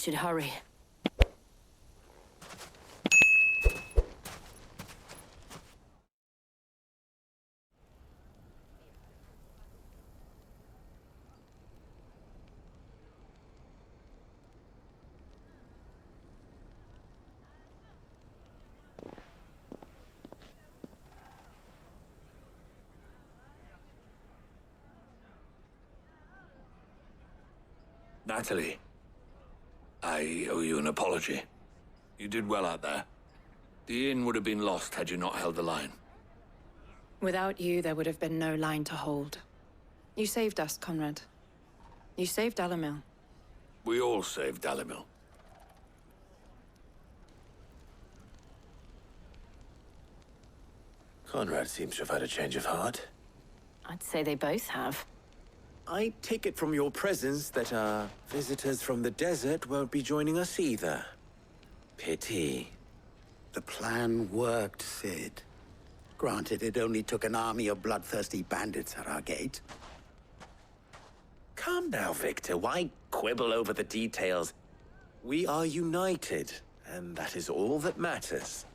should hurry. Natalie, I owe you an apology. You did well out there. The inn would have been lost had you not held the line. Without you, there would have been no line to hold. You saved us, Conrad. You saved Alamil. We all saved Dalimil. Conrad seems to have had a change of heart. I'd say they both have. I take it from your presence that our visitors from the desert won't be joining us either. Pity. The plan worked, Sid. Granted, it only took an army of bloodthirsty bandits at our gate. Calm now, Victor. Why quibble over the details? We are united, and that is all that matters.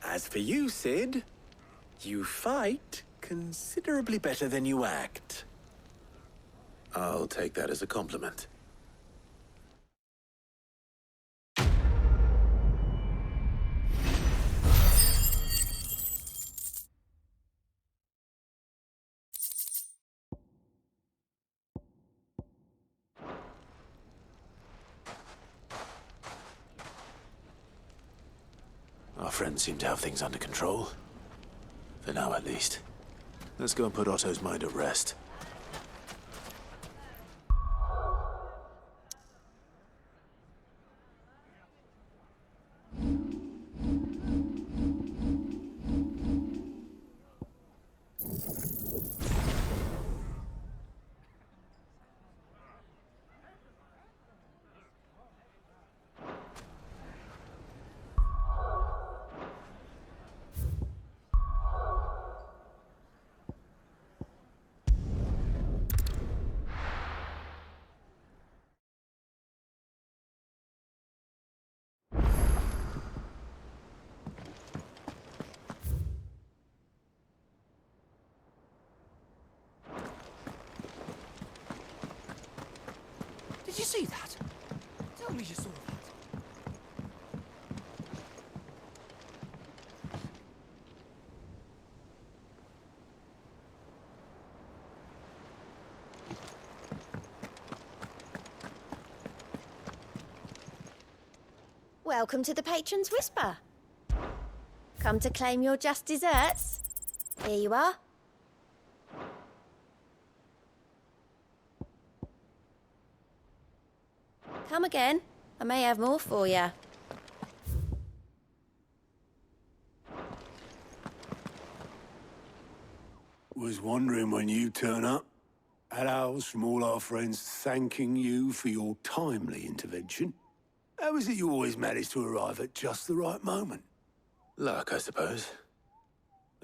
As for you, Sid, you fight considerably better than you act. I'll take that as a compliment. Our friends seem to have things under control. For now, at least. Let's go and put Otto's mind at rest. Did you see that? Tell me you saw that. Welcome to the Patron's Whisper. Come to claim your just desserts? Here you are. Come again. I may have more for you. Was wondering when you turn up. Had owls from all our friends thanking you for your timely intervention. How is it you always manage to arrive at just the right moment? Luck, I suppose.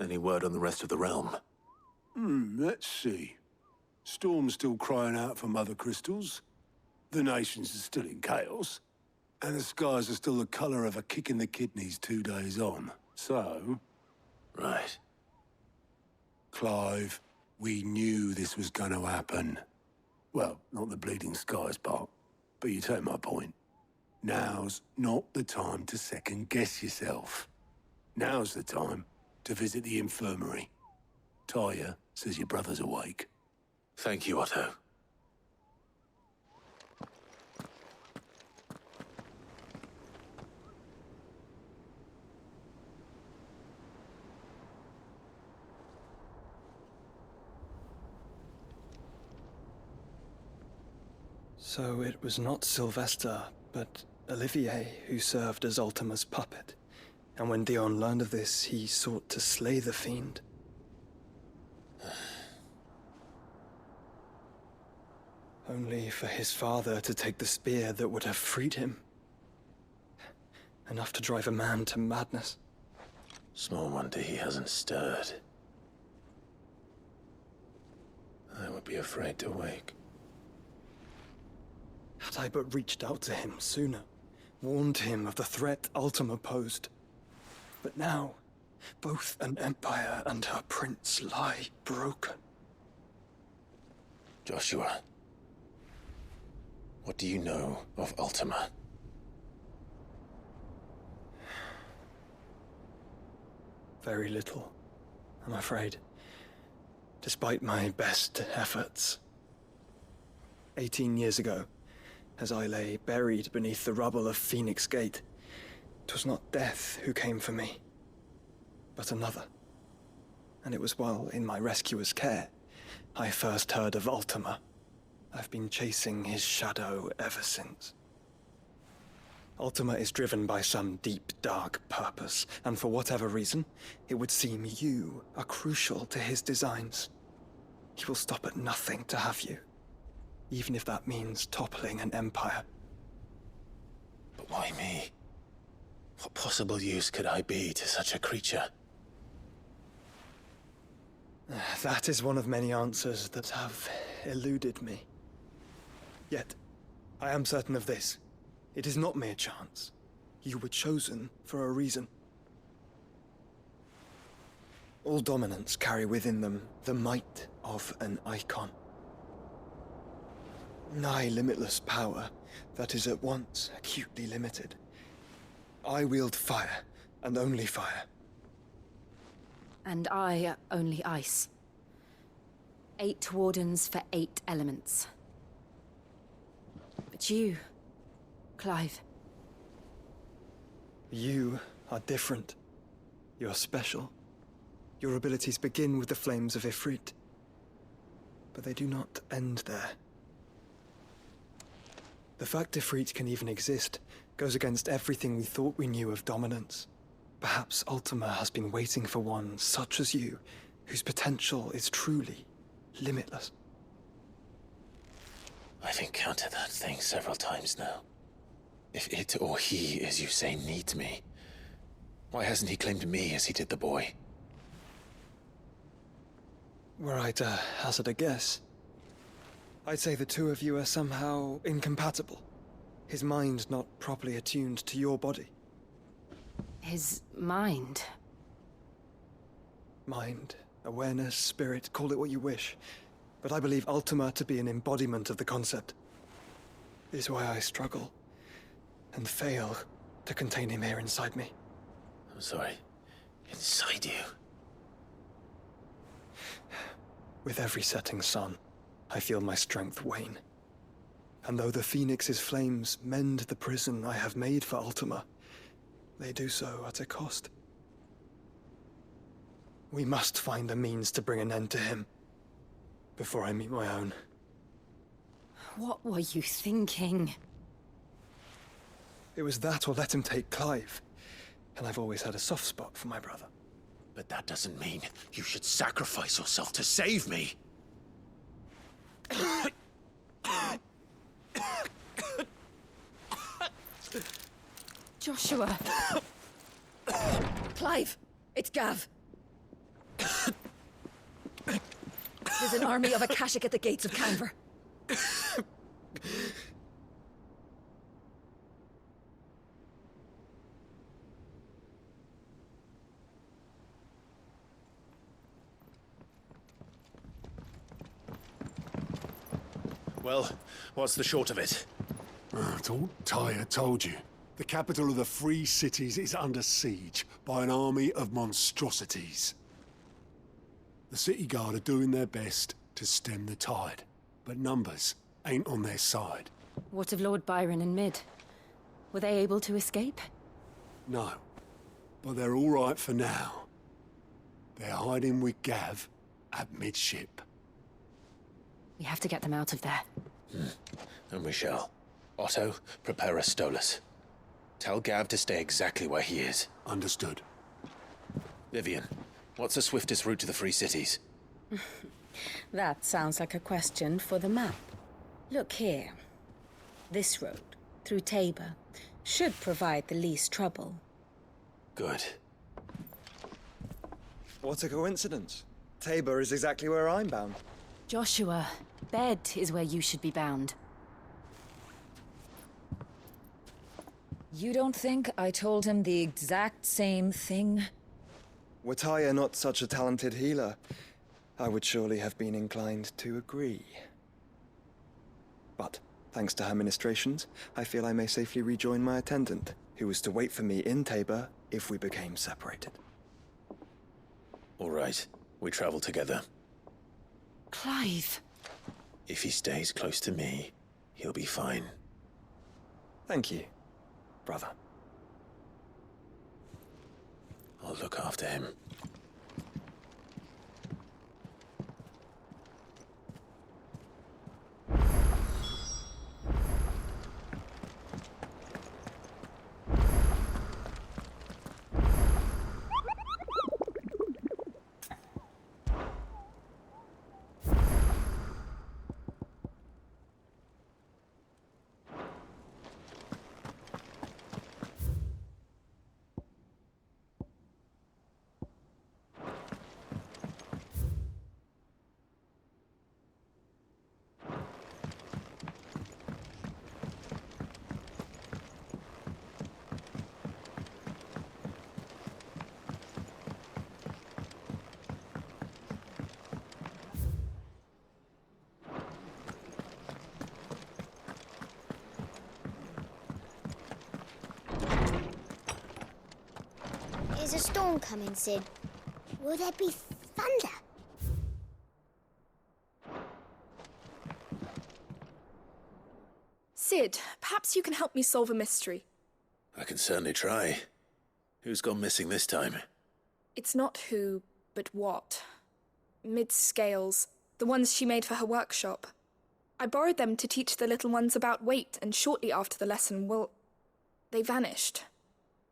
Any word on the rest of the realm? Let's see. Storm's still crying out for mother crystals. The nations are still in chaos. And the skies are still the colour of a kick in the kidneys 2 days on. So... Right. Clive, we knew this was going to happen. Well, not the bleeding skies part, but you take my point. Now's not the time to second-guess yourself. Now's the time to visit the infirmary. Taya says your brother's awake. Thank you, Otto. So it was not Sylvester, but Olivier who served as Ultima's puppet. And when Dion learned of this, he sought to slay the fiend. Only for his father to take the spear that would have freed him. Enough to drive a man to madness. Small wonder he hasn't stirred. I would be afraid to wake. Had I but reached out to him sooner, warned him of the threat Ultima posed. But now, both an empire and her prince lie broken. Joshua, what do you know of Ultima? Very little, I'm afraid. Despite my best efforts. 18 years ago, as I lay buried beneath the rubble of Phoenix Gate, 'twas not death who came for me, but another. And it was while in my rescuer's care I first heard of Ultima. I've been chasing his shadow ever since. Ultima is driven by some deep, dark purpose, and for whatever reason, it would seem you are crucial to his designs. He will stop at nothing to have you, even if that means toppling an empire. But why me? What possible use could I be to such a creature? That is one of many answers that have eluded me. Yet, I am certain of this. It is not mere chance. You were chosen for a reason. All dominants carry within them the might of an icon. Nigh limitless power that is at once acutely limited. I wield fire, and only fire. And I only ice. 8 wardens for 8 elements. But you, Clive. You are different. You're special. Your abilities begin with the flames of Ifrit. But they do not end there. The fact Ifrit can even exist goes against everything we thought we knew of dominance. Perhaps Ultima has been waiting for one such as you, whose potential is truly limitless. I've encountered that thing several times now. If it or he, as you say, needs me, why hasn't he claimed me as he did the boy? Were I to hazard a guess, I'd say the two of you are somehow incompatible. His mind not properly attuned to your body. His mind. Mind, awareness, spirit, call it what you wish. But I believe Ultima to be an embodiment of the concept. This is why I struggle and fail to contain him here inside me. I'm sorry. Inside you? With every setting sun, I feel my strength wane. And though the Phoenix's flames mend the prison I have made for Ultima, they do so at a cost. We must find a means to bring an end to him before I meet my own. What were you thinking? It was that or let him take Clive. And I've always had a soft spot for my brother. But that doesn't mean you should sacrifice yourself to save me. Joshua. Clive, it's Gav. There's an army of Akashic at the gates of Canver. Well, what's the short of it? It's all Tyre told you. The capital of the Free Cities is under siege by an army of monstrosities. The City Guard are doing their best to stem the tide, but numbers ain't on their side. What of Lord Byron and Mid? Were they able to escape? No, but they're all right for now. They're hiding with Gav at midship. We have to get them out of there. And we shall. Otto, prepare a Stolas. Tell Gav to stay exactly where he is. Understood. Vivian, what's the swiftest route to the Free Cities? That sounds like a question for the map. Look here. This road, through Tabor, should provide the least trouble. Good. What a coincidence. Tabor is exactly where I'm bound. Joshua, bed is where you should be bound. You don't think I told him the exact same thing? Were Tyre not such a talented healer, I would surely have been inclined to agree. But, thanks to her ministrations, I feel I may safely rejoin my attendant, who was to wait for me in Tabor if we became separated. All right, we travel together. Clive. If he stays close to me, he'll be fine. Thank you, brother. I'll look after him. Is a storm coming, Sid? Will there be thunder? Sid, perhaps you can help me solve a mystery. I can certainly try. Who's gone missing this time? It's not who, but what. Mid's scales, the ones she made for her workshop. I borrowed them to teach the little ones about weight, and shortly after the lesson, well, they vanished.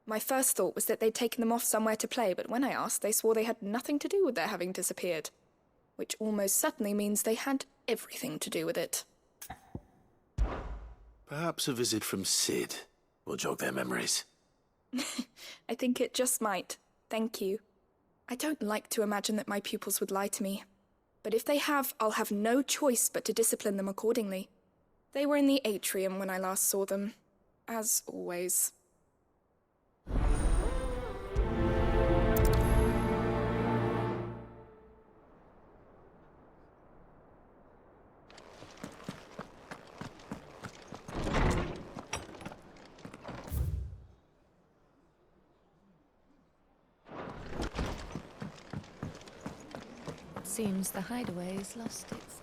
My first thought was that they'd taken them off somewhere to play, but when I asked, they swore they had nothing to do with their having disappeared. Which almost certainly means they had everything to do with it. Perhaps a visit from Sid will jog their memories. I think it just might. Thank you. I don't like to imagine that my pupils would lie to me. But if they have, I'll have no choice but to discipline them accordingly. They were in the atrium when I last saw them. As always. Seems the hideaway's lost its...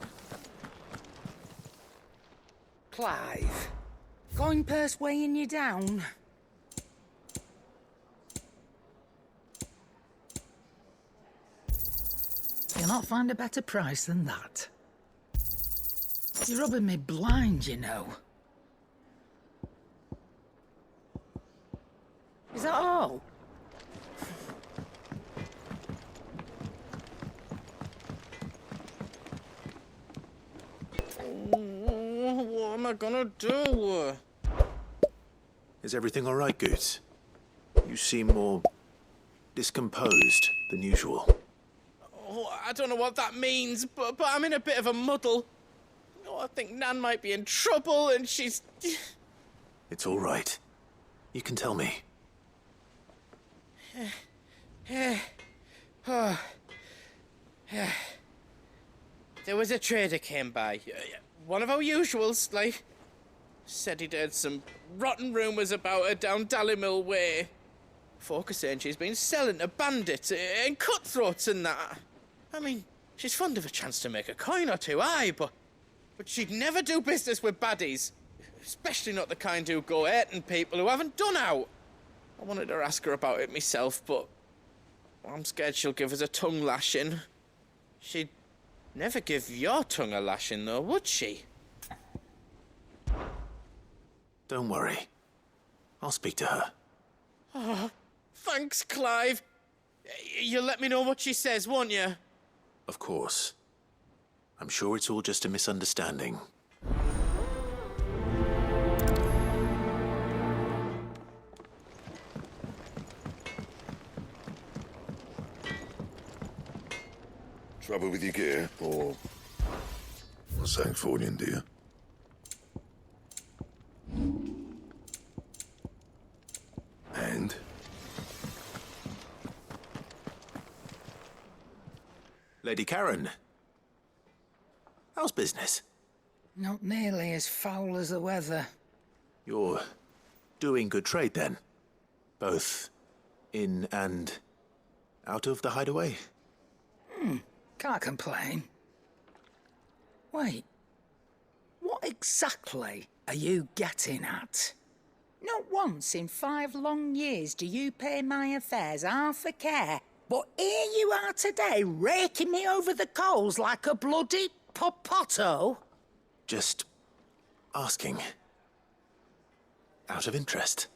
Clive, going purse weighing you down? You'll not find a better price than that. You're rubbing me blind, you know. Is that all? What am I gonna do? Is everything all right, Goose? You seem more discomposed than usual. Oh, I don't know what that means, but I'm in a bit of a muddle. Oh, I think Nan might be in trouble, and she's... It's all right. You can tell me. There was a trader came by. One of our usuals, like... Said he'd heard some rotten rumours about her down Dallimil Way. Folk are saying she's been selling to bandits and cutthroats and that. I mean, she's fond of a chance to make a coin or two, aye, but she'd never do business with baddies. Especially not the kind who go hurting people who haven't done out. I wanted to ask her about it myself, but I'm scared she'll give us a tongue lashing. She'd never give your tongue a lashing, though, would she? Don't worry. I'll speak to her. Oh, thanks, Clive. You'll let me know what she says, won't you? Of course. I'm sure it's all just a misunderstanding. Trouble with your gear, or something falling, do you? Lady Karen, how's business? Not nearly as foul as the weather. You're doing good trade then? Both in and out of the hideaway? Can't complain. Wait, what exactly are you getting at? Not once in 5 long years do you pay my affairs half a care. But here you are today, raking me over the coals like a bloody popoto. Just asking. Out of interest.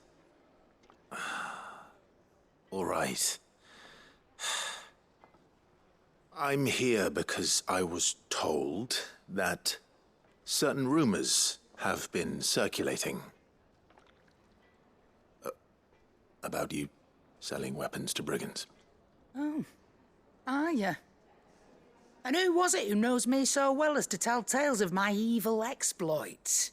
All right. I'm here because I was told that certain rumors have been circulating about you selling weapons to brigands. Oh, are you? And who was it who knows me so well as to tell tales of my evil exploits?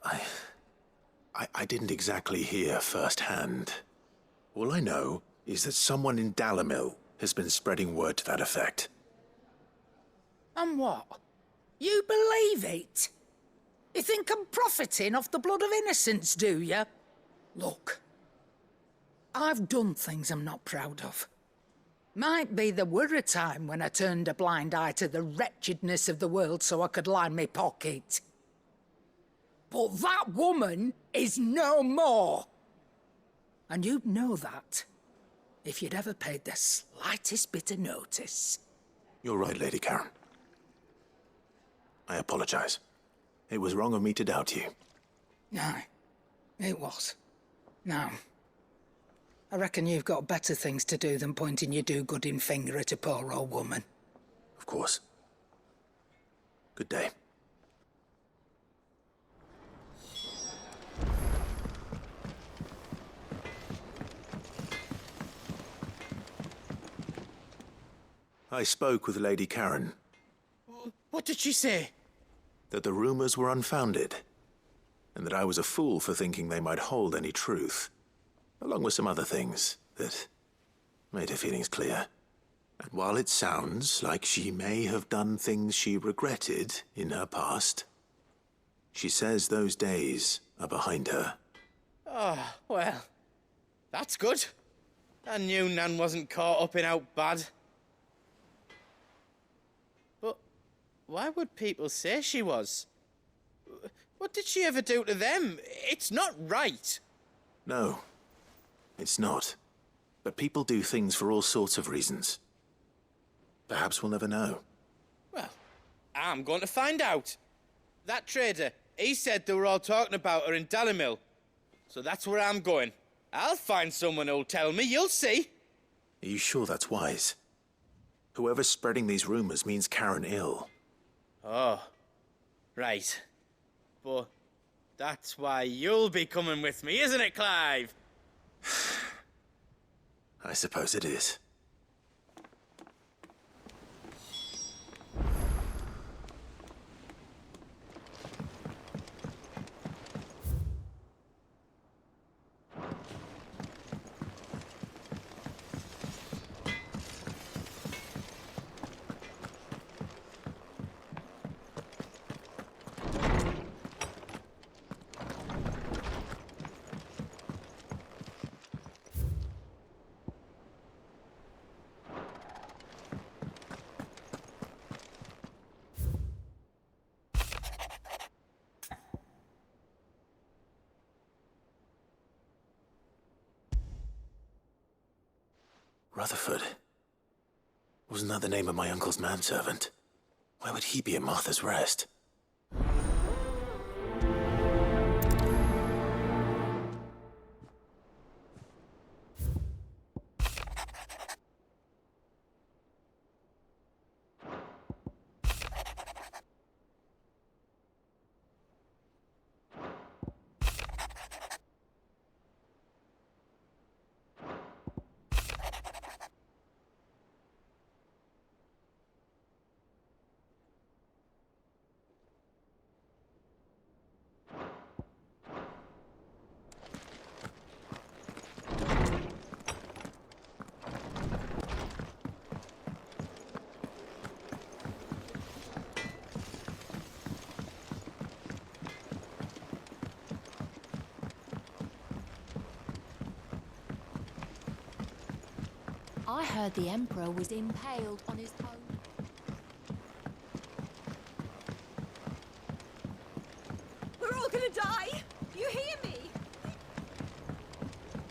I didn't exactly hear firsthand. All I know is that someone in Dalimil has been spreading word to that effect. And what? You believe it? You think I'm profiting off the blood of innocents, do you? Look, I've done things I'm not proud of. Might be there were a time when I turned a blind eye to the wretchedness of the world so I could line my pocket. But that woman is no more. And you'd know that if you'd ever paid the slightest bit of notice. You're right, Lady Karen. I apologize. It was wrong of me to doubt you. Aye, it was. Now, I reckon you've got better things to do than pointing your do-gooding finger at a poor old woman. Of course. Good day. I spoke with Lady Karen. What did she say? That the rumors were unfounded, and that I was a fool for thinking they might hold any truth, along with some other things that made her feelings clear. And while it sounds like she may have done things she regretted in her past, she says those days are behind her. Oh, well, that's good. I knew Nan wasn't caught up in out bad. But why would people say she was? What did she ever do to them? It's not right. No, it's not. But people do things for all sorts of reasons. Perhaps we'll never know. Well, I'm going to find out. That trader, he said they were all talking about her in Dalimil. So that's where I'm going. I'll find someone who'll tell me, you'll see. Are you sure that's wise? Whoever's spreading these rumors means Karen ill. Oh, right. But that's why you'll be coming with me, isn't it, Clive? I suppose it is. Rutherford. Wasn't that the name of my uncle's manservant? Why would he be at Martha's Rest? I heard the Emperor was impaled on his own. We're all gonna die! You hear me?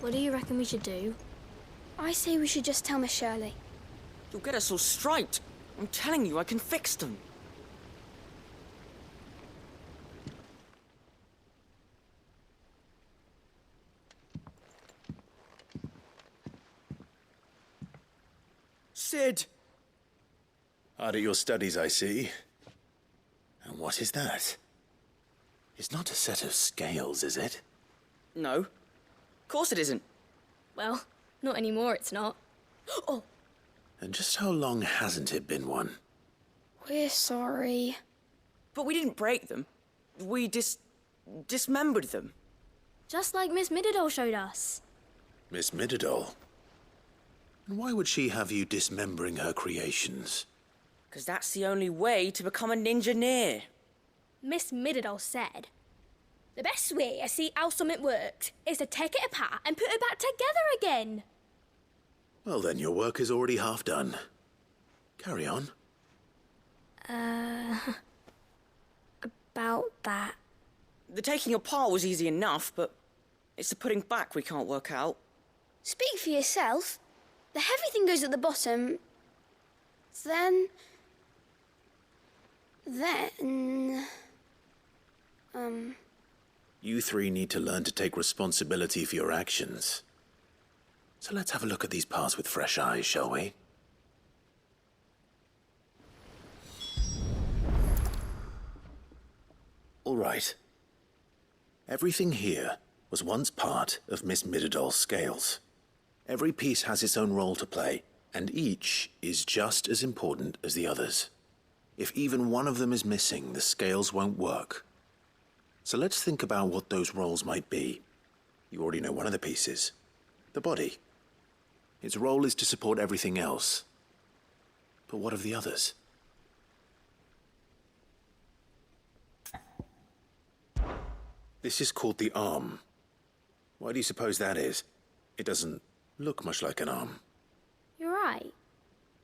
What do you reckon we should do? I say we should just tell Miss Shirley. You'll get us all striped. I'm telling you, I can fix them. Sid! Hard at your studies, I see. And what is that? It's not a set of scales, is it? No. Of course it isn't. Well, not anymore, it's not. Oh! And just how long hasn't it been one? We're sorry. But we didn't break them. We dismembered them. Just like Miss Mididol showed us. Miss Mididol? And why would she have you dismembering her creations? Because that's the only way to become a ninja-neer. Miss Mididol said, the best way to see how something works is to take it apart and put it back together again. Well then, your work is already half done. Carry on. About that. The taking apart was easy enough, but it's the putting back we can't work out. Speak for yourself. The heavy thing goes at the bottom. Then... You three need to learn to take responsibility for your actions. So let's have a look at these parts with fresh eyes, shall we? All right. Everything here was once part of Miss Mididol's scales. Every piece has its own role to play, and each is just as important as the others. If even one of them is missing, the scales won't work. So let's think about what those roles might be. You already know one of the pieces. The body. Its role is to support everything else. But what of the others? This is called the arm. Why do you suppose that is? It doesn't look much like an arm. You're right.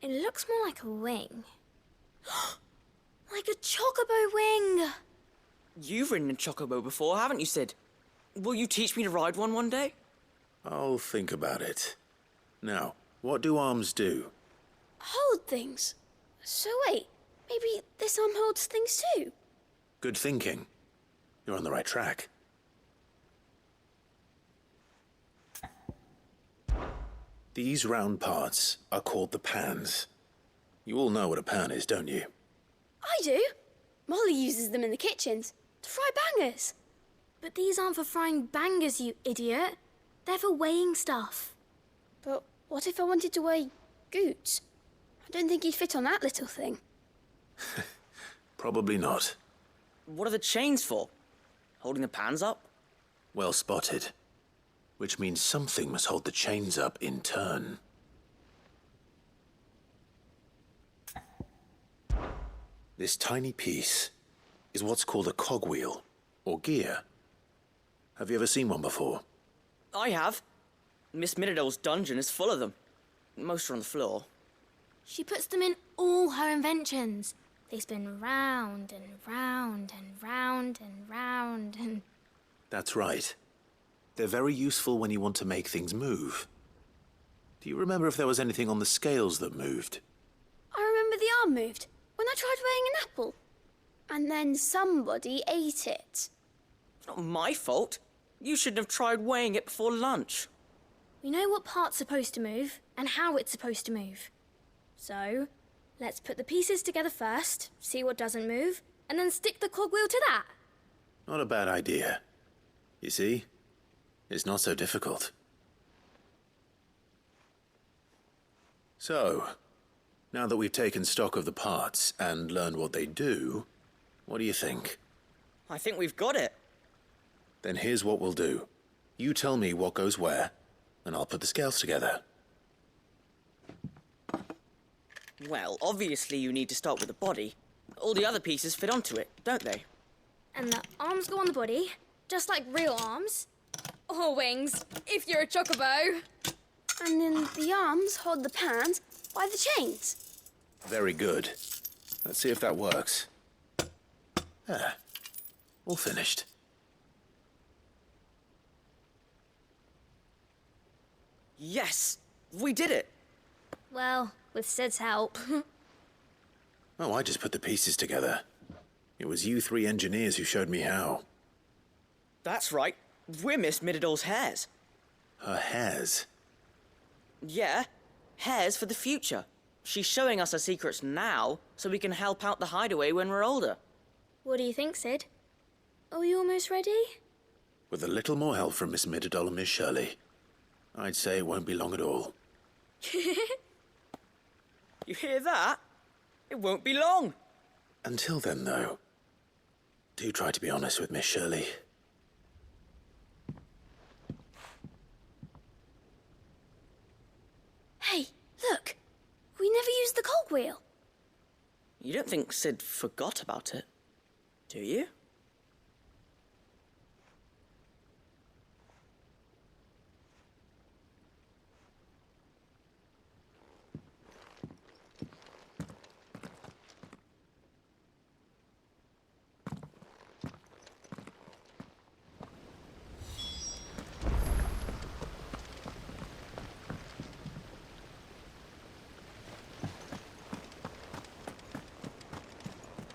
It looks more like a wing. Like a chocobo wing! You've ridden a chocobo before, haven't you, Sid? Will you teach me to ride one day? I'll think about it. Now, what do arms do? Hold things. So wait, maybe this arm holds things too? Good thinking. You're on the right track. These round parts are called the pans. You all know what a pan is, don't you? I do. Molly uses them in the kitchens to fry bangers. But these aren't for frying bangers, you idiot. They're for weighing stuff. But what if I wanted to weigh Goots? I don't think he'd fit on that little thing. Probably not. What are the chains for? Holding the pans up? Well spotted. Which means something must hold the chains up in turn. This tiny piece is what's called a cogwheel, or gear. Have you ever seen one before? I have. Miss Mididol's dungeon is full of them. Most are on the floor. She puts them in all her inventions. They spin round and round and round and round and... That's right. They're very useful when you want to make things move. Do you remember if there was anything on the scales that moved? I remember the arm moved when I tried weighing an apple. And then somebody ate it. It's not my fault. You shouldn't have tried weighing it before lunch. We know what part's supposed to move and how it's supposed to move. So, let's put the pieces together first, see what doesn't move, and then stick the cogwheel to that. Not a bad idea. You see? It's not so difficult. So, now that we've taken stock of the parts and learned what they do, what do you think? I think we've got it. Then here's what we'll do. You tell me what goes where, and I'll put the scales together. Well, obviously you need to start with the body. All the other pieces fit onto it, don't they? And the arms go on the body, just like real arms. Or wings, if you're a chocobo. And then the arms hold the pans by the chains. Very good. Let's see if that works. Ah, all finished. Yes! We did it! Well, with Sid's help. Oh, I just put the pieces together. It was you three engineers who showed me how. That's right. We're Miss Mididor's hairs. Her hairs? Yeah, hairs for the future. She's showing us her secrets now, so we can help out the hideaway when we're older. What do you think, Sid? Are we almost ready? With a little more help from Miss Mididol and Miss Shirley, I'd say it won't be long at all. You hear that? It won't be long. Until then, though, do try to be honest with Miss Shirley. Hey, look! We never used the cogwheel. You don't think Sid forgot about it, do you?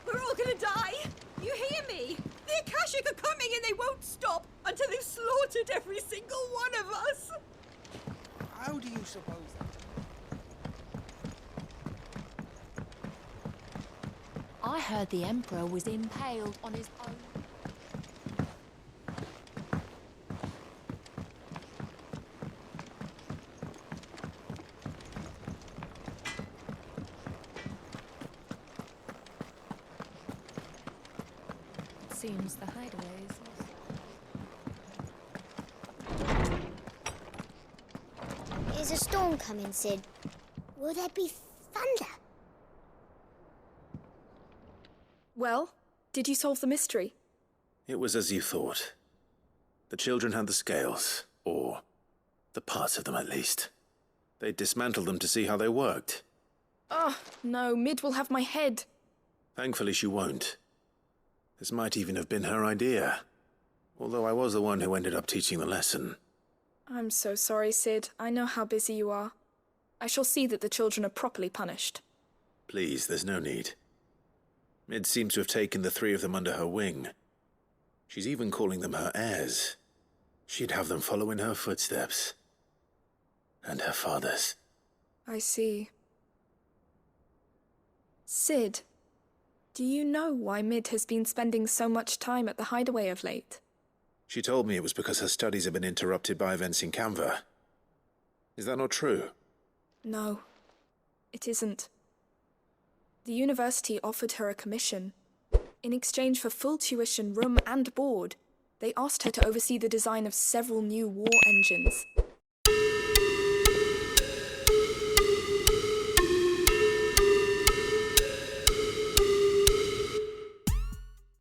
We're all gonna die! You hear me? The Akashic are coming and they won't stop until they've slaughtered every single one of us! How do you suppose that? I heard the Emperor was impaled on his own. Seems the hideaway is lost. Is a storm coming, Sid? Will there be thunder? Well, did you solve the mystery? It was as you thought. The children had the scales, or the parts of them at least. They dismantled them to see how they worked. Oh, no, Mid will have my head. Thankfully she won't. This might even have been her idea, although I was the one who ended up teaching the lesson. I'm so sorry, Sid. I know how busy you are. I shall see that the children are properly punished. Please, there's no need. Mid seems to have taken the three of them under her wing. She's even calling them her heirs. She'd have them follow in her footsteps. And her father's. I see. Sid, do you know why Mid has been spending so much time at the hideaway of late? She told me it was because her studies have been interrupted by events in Canva. Is that not true? No, it isn't. The university offered her a commission. In exchange for full tuition, room and board, they asked her to oversee the design of several new war engines.